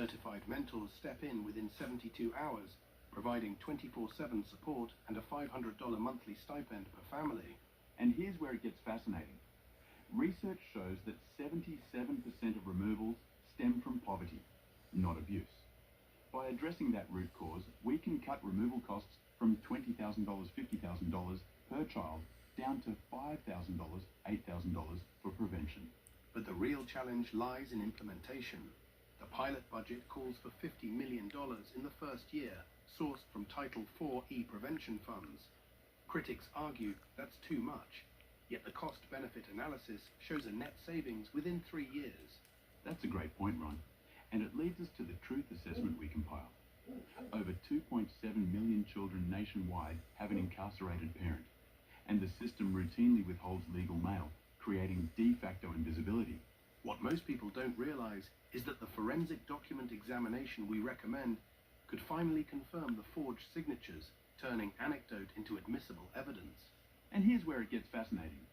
Certified mentors step in within 72 hours, providing 24/7 support and a $500 monthly stipend per family. And here's where it gets fascinating. Research shows that 77% of removals stem from poverty, not abuse. By addressing that root cause, we can cut removal costs from $20,000, $50,000 per child down to $5,000, $8,000 for prevention. But the real challenge lies in implementation. The pilot budget calls for $50 million in the first year, sourced from Title IV prevention funds. Critics argue that's too much, yet the cost-benefit analysis shows a net savings within 3 years. That's a great point, Ron, and it leads us to the truth assessment we compiled. Over 2.7 million children nationwide have an incarcerated parent, and the system routinely withholds legal mail, creating de facto invisibility. What most people don't realize is that the forensic document examination we recommend could finally confirm the forged signatures, turning anecdote into admissible evidence. And here's where it gets fascinating.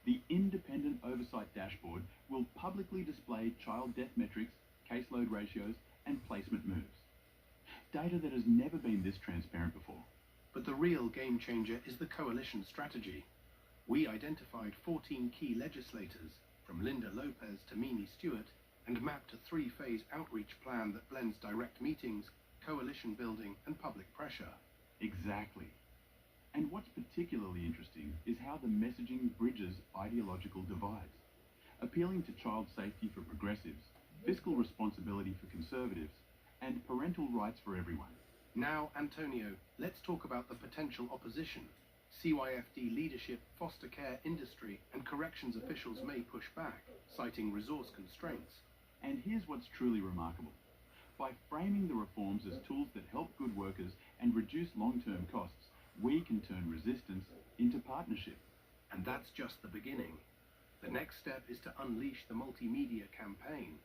The Independent Oversight Dashboard will publicly display child death metrics, caseload ratios, and placement moves. Data that has never been this transparent before. But the real game changer is the coalition strategy. We identified 14 key legislators, from Linda Lopez to Mimi Stewart, and mapped a 3-phase outreach plan that blends direct meetings, coalition building, and public pressure. Exactly. And what's particularly interesting is how the messaging bridges ideological divides, appealing to child safety for progressives, fiscal responsibility for conservatives, and parental rights for everyone. Now, Antonio, let's talk about the potential opposition. CYFD leadership, foster care industry, and corrections officials may push back, citing resource constraints. And here's what's truly remarkable. By framing the reforms as tools that help good workers and reduce long-term costs, we can turn resistance into partnership. And that's just the beginning. The next step is to unleash the multimedia campaign.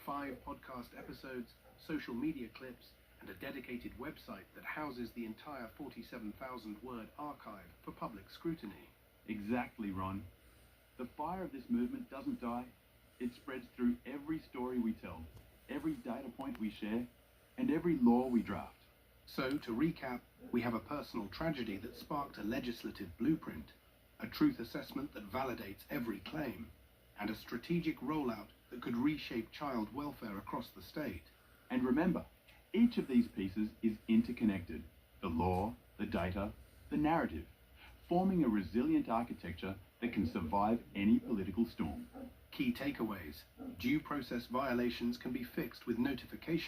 5 podcast episodes, social media clips, and a dedicated website that houses the entire 47,000-word archive for public scrutiny. Exactly, Ron. The fire of this movement doesn't die. It spreads through every story we tell, every data point we share, and every law we draft. So, to recap, we have a personal tragedy that sparked a legislative blueprint, a truth assessment that validates every claim, and a strategic rollout that could reshape child welfare across the state. And remember, each of these pieces is interconnected. The law, the data, the narrative, forming a resilient architecture that can survive any political storm. Key takeaways: due process violations can be fixed with notification